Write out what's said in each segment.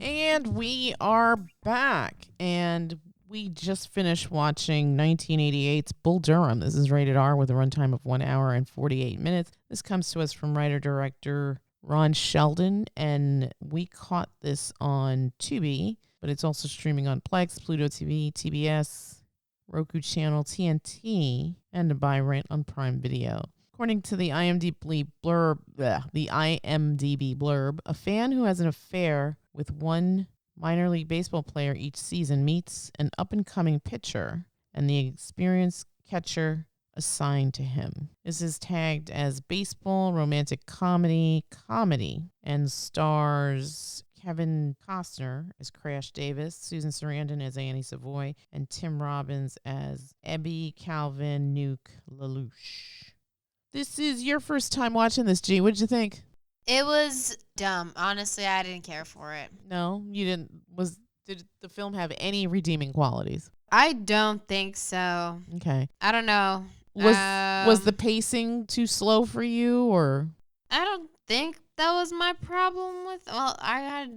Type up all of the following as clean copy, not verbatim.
And we are back. And we just finished watching 1988's Bull Durham. This is rated R with a runtime of 1 hour and 48 minutes. This comes to us from writer-director Ron Shelton, and we caught this on Tubi, but it's also streaming on Plex, Pluto TV, TBS, Roku channel, TNT, and a buy rent on Prime Video. According to the IMDb blurb, a fan who has an affair with one minor league baseball player each season meets an up-and-coming pitcher and the experienced catcher assigned to him. This is tagged as baseball, romantic comedy, and stars Kevin Costner as Crash Davis, Susan Sarandon as Annie Savoy, and Tim Robbins as Ebby Calvin LaLoosh. This is your first time watching this, G. What did you think? It was dumb. Honestly, I didn't care for it. No, you didn't. Did the film have any redeeming qualities? I don't think so. Okay. I don't know. Was the pacing too slow for you, or? I don't think that was my problem with. Well, I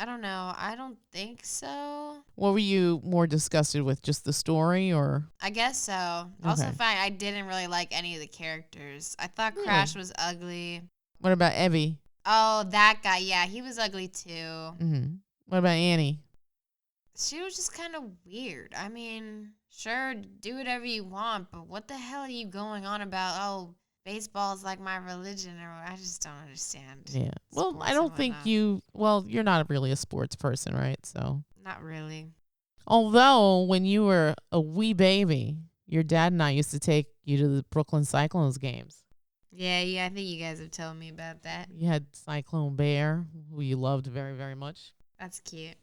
don't know. I don't think so. What were you more disgusted with, just the story, or? I guess so. Okay. Also, fine. I didn't really like any of the characters. I thought Crash was ugly. What about Ebby? Oh, that guy. Yeah, he was ugly too. Mm-hmm. What about Annie? She was just kind of weird. I mean, sure, do whatever you want, but what the hell are you going on about? Oh, baseball is like my religion, or I just don't understand. Yeah. Well, I don't think you're not really a sports person, right? So. Not really. Although, when you were a wee baby, your dad and I used to take you to the Brooklyn Cyclones games. Yeah, I think you guys have told me about that. You had Cyclone Bear, who you loved very, very much. That's cute.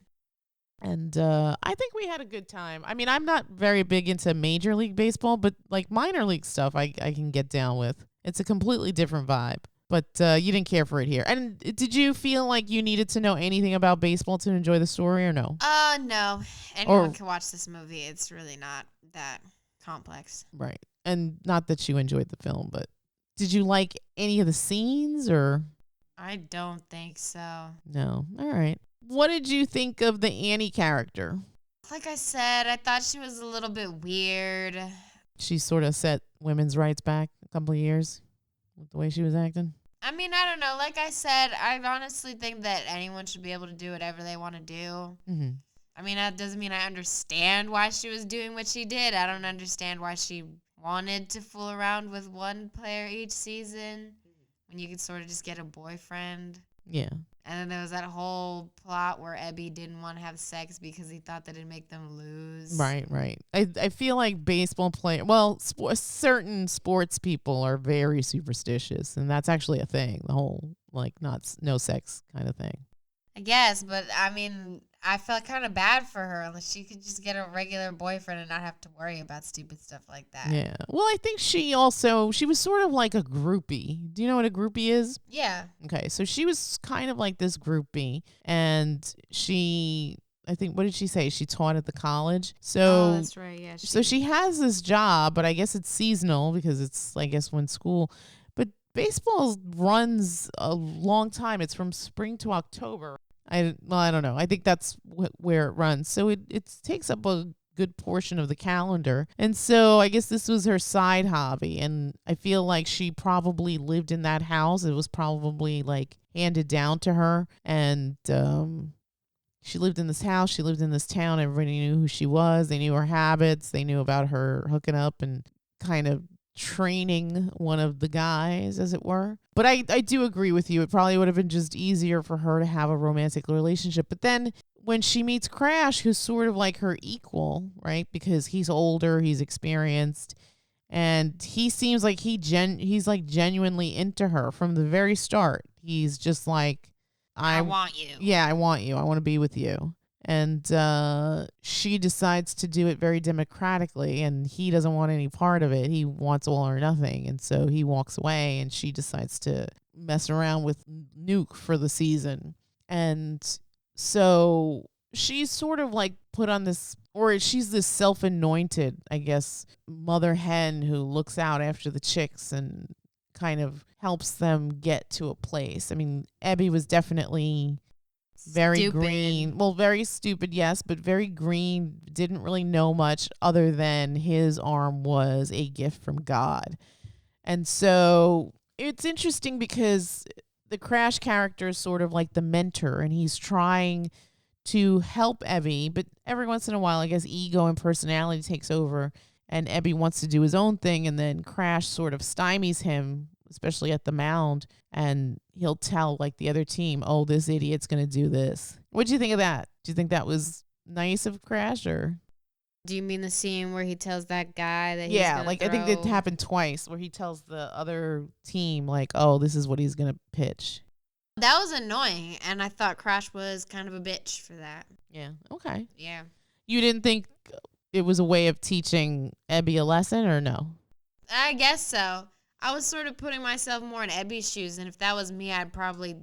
And I think we had a good time. I mean, I'm not very big into Major League Baseball, but like minor league stuff I can get down with. It's a completely different vibe. But you didn't care for it here. And did you feel like you needed to know anything about baseball to enjoy the story, or no? No. Anyone can watch this movie. It's really not that complex. Right. And not that you enjoyed the film, but did you like any of the scenes, or? I don't think so. No. All right. What did you think of the Annie character? Like I said, I thought she was a little bit weird. She sort of set women's rights back a couple of years with the way she was acting. I mean, I don't know. Like I said, I honestly think that anyone should be able to do whatever they want to do. Mm-hmm. I mean, that doesn't mean I understand why she was doing what she did. I don't understand why she wanted to fool around with one player each season when you could sort of just get a boyfriend. Yeah. And then there was that whole plot where Ebby didn't want to have sex because he thought that it'd make them lose. Right. I feel like baseball certain sports people are very superstitious, and that's actually a thing. The whole no sex kind of thing. I guess, but I mean, I felt kind of bad for her. Unless she could just get a regular boyfriend and not have to worry about stupid stuff like that. Yeah. Well, I think she was sort of like a groupie. Do you know what a groupie is? Yeah. Okay. So she was kind of like this groupie, and I think, what did she say? She taught at the college. So that's right. Yeah. So she has this job, but I guess it's seasonal because it's, I guess, when school. But baseball runs a long time. It's from spring to October. I don't know. I think that's where it runs. So it takes up a good portion of the calendar. And so I guess this was her side hobby. And I feel like she probably lived in that house. It was probably like handed down to her. And she lived in this house. She lived in this town. Everybody knew who she was. They knew her habits. They knew about her hooking up and kind of training one of the guys, as it were. But I do agree with you. It probably would have been just easier for her to have a romantic relationship. But then when she meets Crash, who's sort of like her equal, right? Because he's older, he's experienced, and he seems like he's like genuinely into her from the very start. He's just like, I want you. Yeah, I want you. I want to be with you. And she decides to do it very democratically, and he doesn't want any part of it. He wants all or nothing. And so he walks away, and she decides to mess around with Nuke for the season. And so she's sort of like put on this, or she's this self-anointed, I guess, mother hen who looks out after the chicks and kind of helps them get to a place. I mean, Ebby was definitely Very Stupid. green. Well, very stupid, yes, but very green. Didn't really know much other than his arm was a gift from God. And so it's interesting because the Crash character is sort of like the mentor, and he's trying to help Ebby, but every once in a while, I guess ego and personality takes over, and Ebby wants to do his own thing, and then Crash sort of stymies him, especially at the mound, and he'll tell like the other team, "Oh, this idiot's gonna do this." What do you think of that? Do you think that was nice of Crash, or? Do you mean the scene where he tells that guy that he's Yeah, gonna like throw? I think it happened twice, where he tells the other team like, "Oh, this is what he's gonna pitch." That was annoying, and I thought Crash was kind of a bitch for that. Yeah. Okay. Yeah. You didn't think it was a way of teaching Ebby a lesson, or no? I guess so. I was sort of putting myself more in Ebby's shoes, and if that was me, I'd probably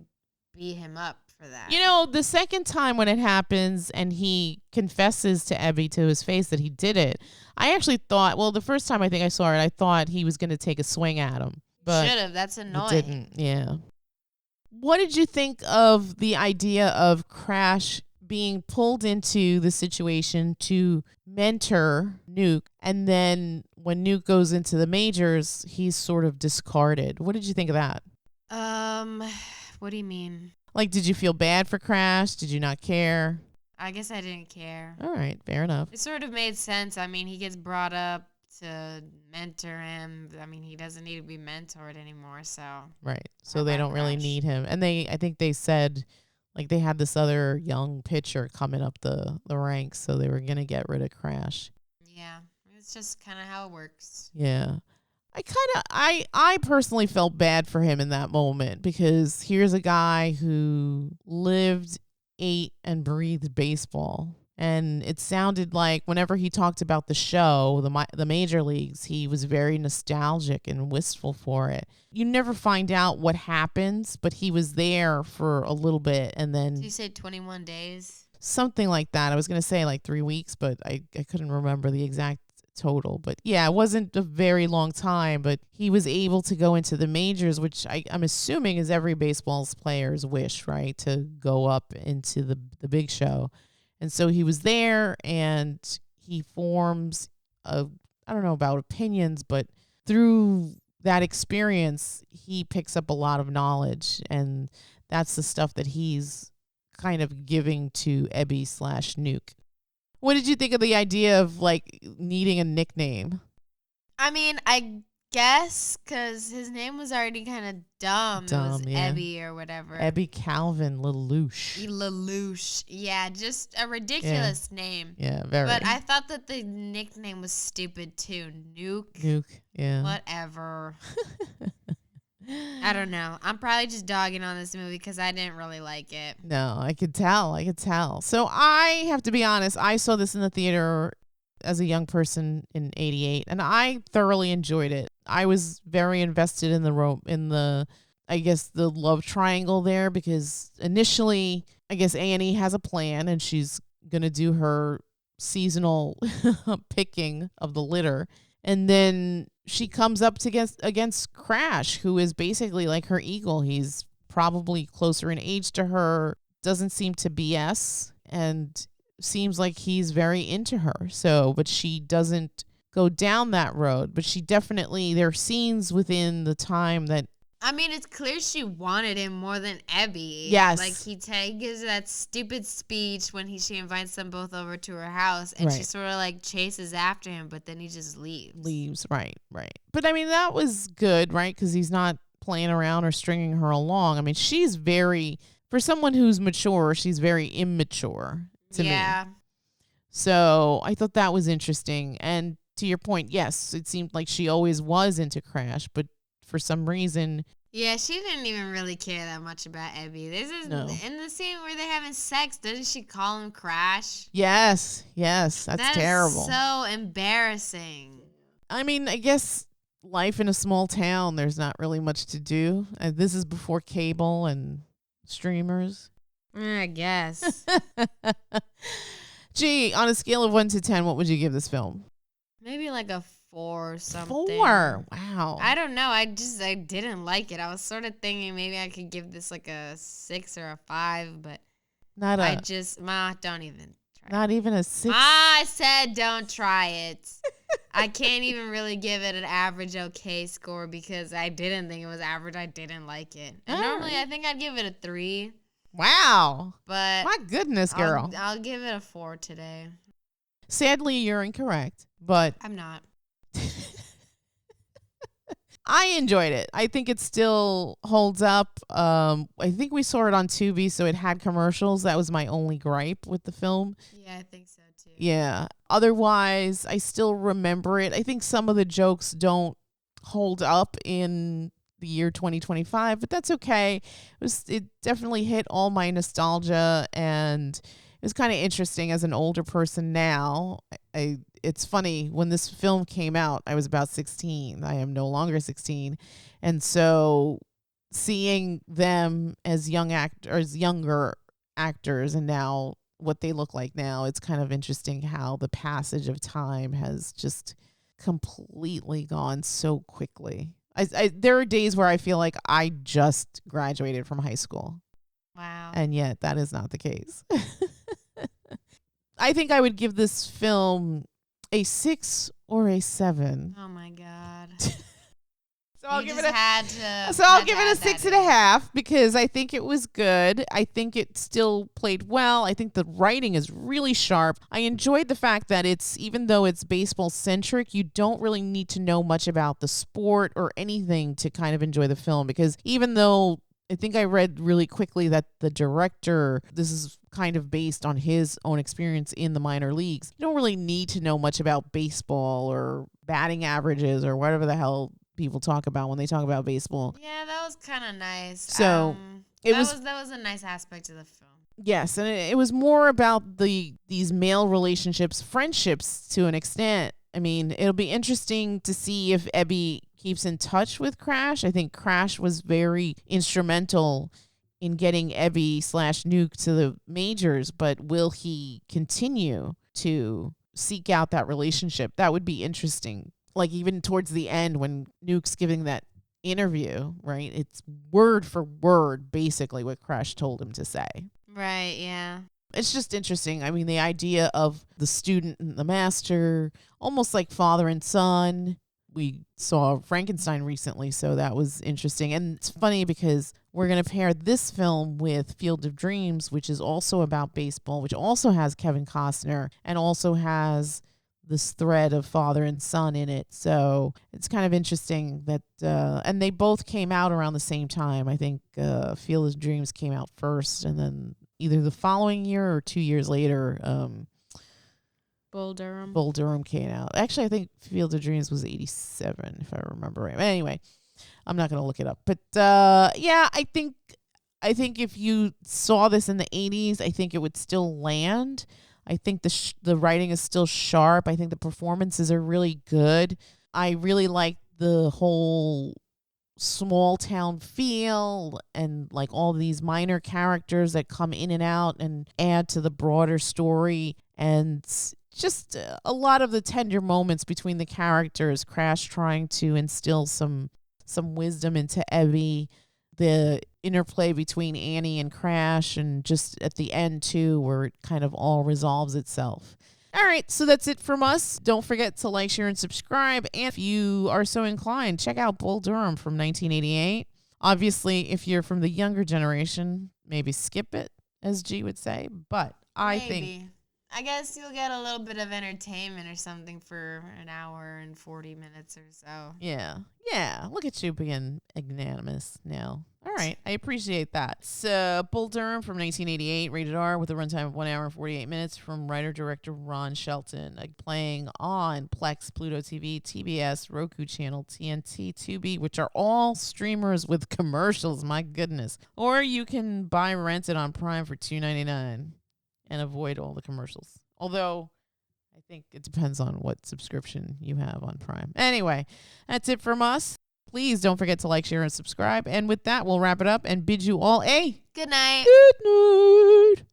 beat him up for that. You know, the second time when it happens and he confesses to Ebby to his face that he did it, I actually thought, well, the first time I think I saw it, I thought he was going to take a swing at him. But should have. That's annoying. it didn't. Yeah. What did you think of the idea of Crash being pulled into the situation to mentor Nuke, and then when Nuke goes into the majors, he's sort of discarded? What did you think of that? What do you mean? Like, did you feel bad for Crash? Did you not care? I guess I didn't care. All right, fair enough. It sort of made sense. I mean, he gets brought up to mentor him. I mean, he doesn't need to be mentored anymore, so. Right. So How they about don't really Crash? need him. And I think they said, like, they had this other young pitcher coming up the ranks, so they were going to get rid of Crash. Yeah, it's just kind of how it works. Yeah. I personally felt bad for him in that moment, because here's a guy who lived, ate, and breathed baseball. And it sounded like whenever he talked about the show, the major leagues, he was very nostalgic and wistful for it. You never find out what happens, but he was there for a little bit, and then Did you say 21 days? something like that. I was going to say like 3 weeks, but I couldn't remember the exact total. But yeah, it wasn't a very long time, but he was able to go into the majors, which I'm assuming is every baseball's player's wish, right? To go up into the big show. And so he was there, and he forms I don't know about opinions, but through that experience, he picks up a lot of knowledge, and that's the stuff that he's kind of giving to Ebby / Nuke. What did you think of the idea of like needing a nickname? I mean, I guess because his name was already kind of dumb. It was Yeah. Ebby or whatever. Ebby Calvin LaLoosh. LaLoosh. Yeah, just a ridiculous name. Yeah, very. But I thought that the nickname was stupid too. Nuke. Yeah. Whatever. I don't know. I'm probably just dogging on this movie because I didn't really like it. No, I could tell. So I have to be honest. I saw this in the theater as a young person in '88, and I thoroughly enjoyed it. I was very invested in the I guess the love triangle there, because initially I guess A&E has a plan, and she's gonna do her seasonal picking of the litter, and then she comes up against Crash, who is basically like her equal. He's probably closer in age to her, doesn't seem to BS, and seems like he's very into her. So, but she doesn't go down that road. But she definitely, there are scenes within the time that. I mean, it's clear she wanted him more than Ebby. Yes. Like, he gives that stupid speech when she invites them both over to her house, and she Right. sort of, like, chases after him, but then he just leaves. Right. But, I mean, that was good, right? Because he's not playing around or stringing her along. I mean, she's very, for someone who's mature, she's very immature to me. Yeah. So I thought that was interesting. And to your point, yes, it seemed like she always was into Crash, but for some reason. Yeah, she didn't even really care that much about Ebby. This is No. in the scene where they're having sex. Doesn't she call him Crash? Yes, that's That terrible. is so embarrassing. I mean, I guess life in a small town, there's not really much to do. This is before cable and streamers. I guess. Gee, on a scale of 1 to 10, what would you give this film? Maybe like a 4 or something. 4. Wow. I don't know. I didn't like it. I was sort of thinking maybe I could give this like a 6 or a 5, but Not I a, just, Ma, don't even try not it. even a 6. I said don't try it. I can't even really give it an average okay score because I didn't think it was average. I didn't like it. And normally I think I'd give it a 3. Wow. But My goodness, girl. I'll give it a 4 today. Sadly, you're incorrect, but I'm not. I enjoyed it. I think it still holds up. I think we saw it on Tubi, so it had commercials. That was my only gripe with the film. Yeah, I think so too. Yeah. Otherwise, I still remember it. I think some of the jokes don't hold up in the year 2025, but that's okay. It definitely hit all my nostalgia, and it was kind of interesting as an older person now. It's funny, when this film came out, I was about 16. I am no longer 16. And so seeing them as younger actors, and now what they look like now, it's kind of interesting how the passage of time has just completely gone so quickly. There are days where I feel like I just graduated from high school. Wow. And yet that is not the case. I think I would give this film a 6 or a 7. Oh my God. So I'll You give just it a had to. So I'll had give to it a add that 6.5 because I think it was good. I think it still played well. I think the writing is really sharp. I enjoyed the fact that even though it's baseball centric, you don't really need to know much about the sport or anything to kind of enjoy the film, because even though I think I read really quickly that the director, this is kind of based on his own experience in the minor leagues. You don't really need to know much about baseball or batting averages or whatever the hell people talk about when they talk about baseball. Yeah, that was kind of nice. So that was a nice aspect of the film. Yes, and it was more about these male relationships, friendships to an extent. I mean, it'll be interesting to see if Ebby keeps in touch with Crash. I think Crash was very instrumental in getting Ebby/Nuke to the majors, but will he continue to seek out that relationship? That would be interesting. Like even towards the end when Nuke's giving that interview, right? It's word for word basically what Crash told him to say. Right, yeah. It's just interesting. I mean, the idea of the student and the master, almost like father and son. We saw Frankenstein recently, so that was interesting. And it's funny because we're going to pair this film with Field of Dreams, which is also about baseball, which also has Kevin Costner and also has this thread of father and son in it. So it's kind of interesting that, and they both came out around the same time. I think Field of Dreams came out first, and then either the following year or 2 years later, Bull Durham came out. Actually, I think Field of Dreams was 87, if I remember right. But anyway, I'm not going to look it up. But yeah, I think if you saw this in the 80s, I think it would still land. I think the writing is still sharp. I think the performances are really good. I really like the whole small town feel and like all these minor characters that come in and out and add to the broader story, and just a lot of the tender moments between the characters. Crash trying to instill some wisdom into Ebby, the interplay between Annie and Crash, and just at the end too, where it kind of all resolves itself. All right, so that's it from us. Don't forget to like, share, and subscribe. And if you are so inclined, check out Bull Durham from 1988. Obviously, if you're from the younger generation, maybe skip it, as G would say. But I guess you'll get a little bit of entertainment or something for an hour and 40 minutes or so. Yeah. Look at you being magnanimous now. All right, I appreciate that. So, Bull Durham from 1988, rated R, with a runtime of 1 hour and 48 minutes, from writer-director Ron Shelton. Playing on Plex, Pluto TV, TBS, Roku Channel, TNT, Tubi, which are all streamers with commercials. My goodness. Or you can buy or rent it on Prime for $2.99 and avoid all the commercials. Although I think it depends on what subscription you have on Prime. Anyway, that's it from us. Please don't forget to like, share, and subscribe. And with that, we'll wrap it up and bid you all a Good night. good night.